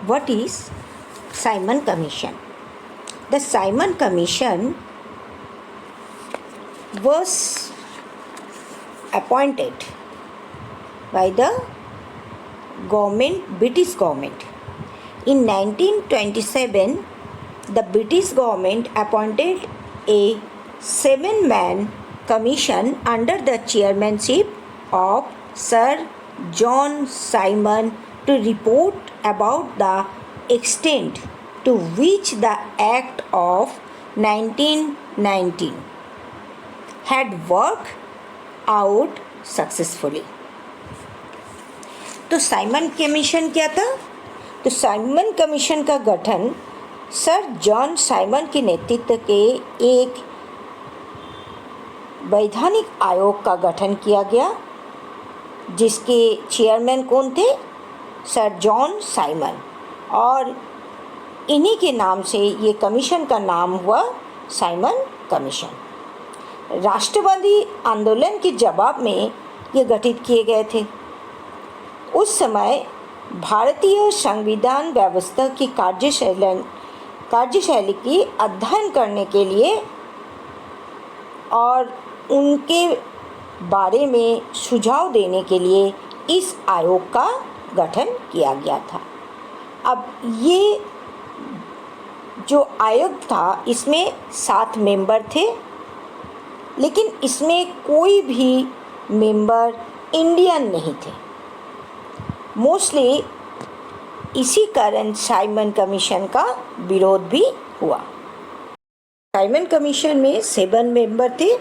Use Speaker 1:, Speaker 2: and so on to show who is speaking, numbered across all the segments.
Speaker 1: What is Simon Commission? The Simon Commission was appointed by the British government. In 1927, the British government appointed a 7-man commission under the chairmanship of Sir John Simon to report about the extent to which the Act of 1919 had worked out successfully. तो Simon commission क्या था? तो Simon commission का गठन sir John Simon के नेतृत्व के एक वैधानिक आयोग का गठन किया गया, जिसके चेयरमैन कौन थे? Sir John Simon. और इन्हीं के नाम से ये कमीशन का नाम हुआ साइमन कमीशन। राष्ट्रवादी आंदोलन के जवाब में ये गठित किए गए थे। उस समय भारतीय संविधान व्यवस्था की कार्यशैली की अध्ययन करने के लिए और उनके बारे में सुझाव देने के लिए इस आयोग का गठन किया गया था। अब ये जो आयोग था, इसमें 7 मेंबर थे, लेकिन इसमें कोई भी मेंबर इंडियन नहीं थे। मोस्टली इसी कारण साइमन कमीशन का विरोध भी हुआ। साइमन कमीशन में 7 मेंबर थे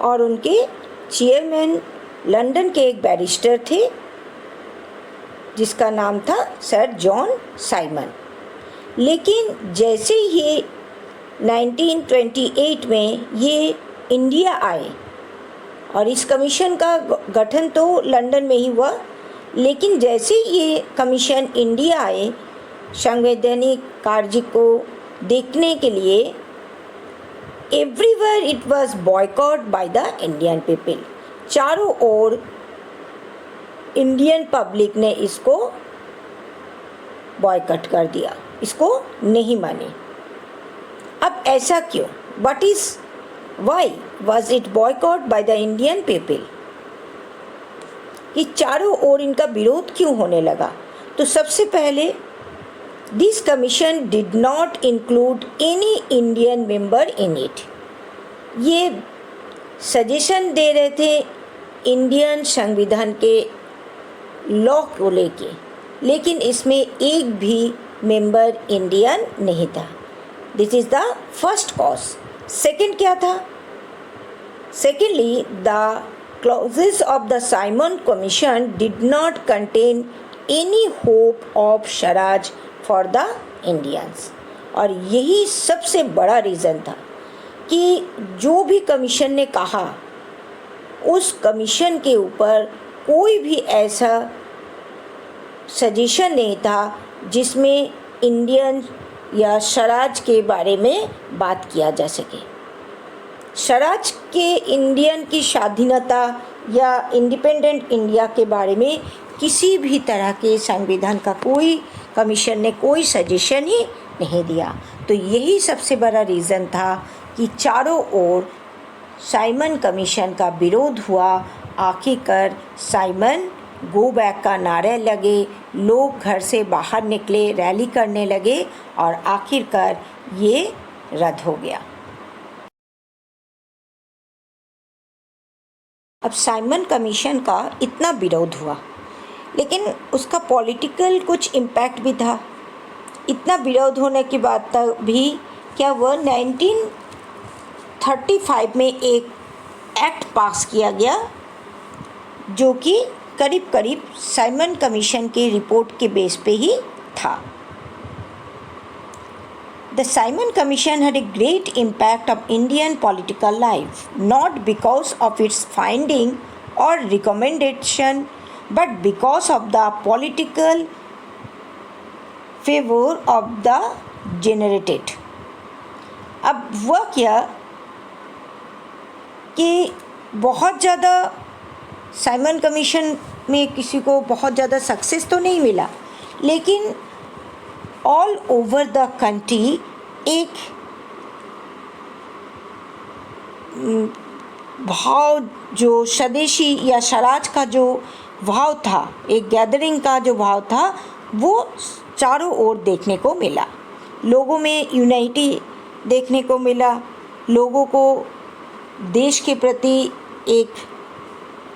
Speaker 1: और उनके चेयरमैन लंदन के एक बैरिस्टर थे, जिसका नाम था सर जॉन साइमन। लेकिन जैसे ही 1928 में ये इंडिया आए, और इस कमीशन का गठन तो लंदन में ही हुआ, लेकिन जैसे ये कमीशन इंडिया आए, संवैधानिक कार्य को देखने के लिए everywhere it was boycott by the Indian people. चारों ओर इंडियन पब्लिक ने इसको बॉयकॉट कर दिया, इसको नहीं माने। अब ऐसा क्यों? Why was it boycott by the Indian people? कि चारों ओर इनका विरोध क्यों होने लगा? तो सबसे पहले this commission did not include any Indian member in it. ये सजेशन दे रहे थे इंडियन संविधान के लॉ को लेके, लेकिन इसमें एक भी मेंबर इंडियन नहीं था। This is the first cause. Second क्या था? Secondly, the clauses of the Simon Commission did not contain any hope of Swaraj for the Indians। और यही सबसे बड़ा रीज़न था कि जो भी कमीशन ने कहा, उस कमीशन के ऊपर कोई भी ऐसा सजेशन नहीं था जिसमें इंडियन या स्वराज के बारे में बात किया जा सके। स्वराज के इंडियन की स्वाधीनता या इंडिपेंडेंट इंडिया के बारे में किसी भी तरह के संविधान का कोई कमीशन ने कोई सजेशन ही नहीं दिया। तो यही सबसे बड़ा रीज़न था कि चारों ओर साइमन कमीशन का विरोध हुआ। आखिरकार साइमन गो बैक का नारे लगे, लोग घर से बाहर निकले, रैली करने लगे और आखिरकार ये रद्द हो गया। अब साइमन कमीशन का इतना विरोध हुआ, लेकिन उसका पॉलिटिकल कुछ इम्पैक्ट भी था। इतना विरोध होने के बाद तक भी क्या हुआ, 1935 में एक एक्ट पास किया गया जो कि करीब करीब साइमन कमीशन की रिपोर्ट के बेस पे ही था। The Simon Commission had a great impact on Indian political life, not because of its finding or recommendation, but because of the political favor of the generated। अब हुआ क्या कि बहुत ज़्यादा साइमन कमीशन में किसी को बहुत ज़्यादा सक्सेस तो नहीं मिला, लेकिन ऑल ओवर द कंट्री एक भाव, जो स्वदेशी या स्वराज का जो भाव था, एक गैदरिंग का जो भाव था, वो चारों ओर देखने को मिला। लोगों में यूनाइटी देखने को मिला, लोगों को देश के प्रति एक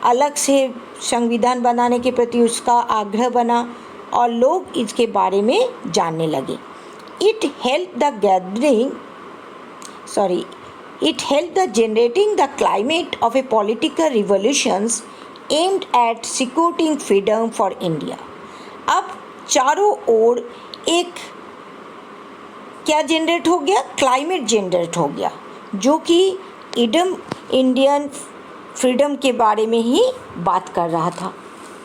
Speaker 1: अलग से संविधान बनाने के प्रति उसका आग्रह बना और लोग इसके बारे में जानने लगे। It help the generating the climate of a political revolutions aimed at securing freedom for India। अब चारों ओर एक क्या जनरेट हो गया? क्लाइमेट जनरेट हो गया, जो कि इंडियन फ्रीडम के बारे में ही बात कर रहा था।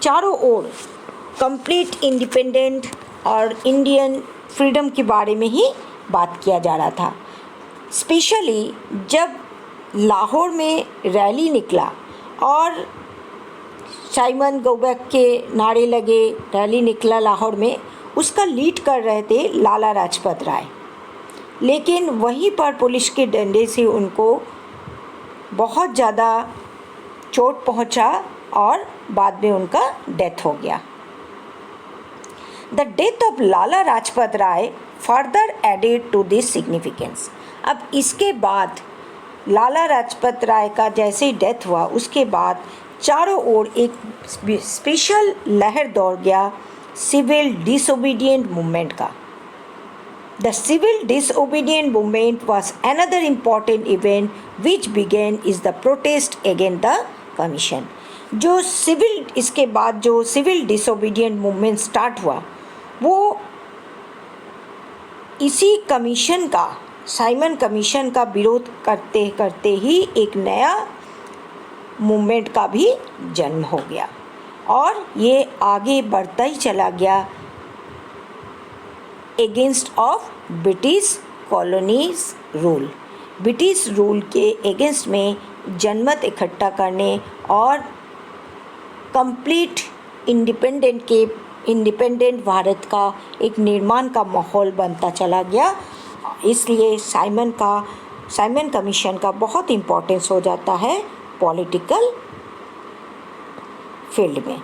Speaker 1: चारों ओर कंप्लीट इंडिपेंडेंट और इंडियन फ्रीडम के बारे में ही बात किया जा रहा था। स्पेशली जब लाहौर में रैली निकला और साइमन गोबैक के नारे लगे, रैली निकला लाहौर में, उसका लीड कर रहे थे लाला लाजपत राय। लेकिन वहीं पर पुलिस के डंडे से उनको बहुत ज़्यादा चोट पहुंचा और बाद में उनका डेथ हो गया। The death of Lala Lajpat Rai further added to this significance. अब इसके बाद लाला लाजपत राय का जैसे ही डेथ हुआ, उसके बाद चारों ओर एक स्पेशल लहर दौड़ गया सिविल डिसोबीडिएंट मूवमेंट का। The civil disobedient movement was another important event which began is the protest against the commission। इसके बाद जो सिविल डिसोबीडिएंट मूवमेंट स्टार्ट हुआ, वो इसी कमीशन का, साइमन कमीशन का विरोध करते करते ही एक नया मूवमेंट का भी जन्म हो गया और ये आगे बढ़ता ही चला गया against of British colonies rule. British rule के एगेंस्ट में जनमत इकट्ठा करने और कंप्लीट इंडिपेंडेंट भारत का एक निर्माण का माहौल बनता चला गया। इसलिए साइमन कमीशन का बहुत इम्पोर्टेंस हो जाता है पॉलिटिकल फील्ड में।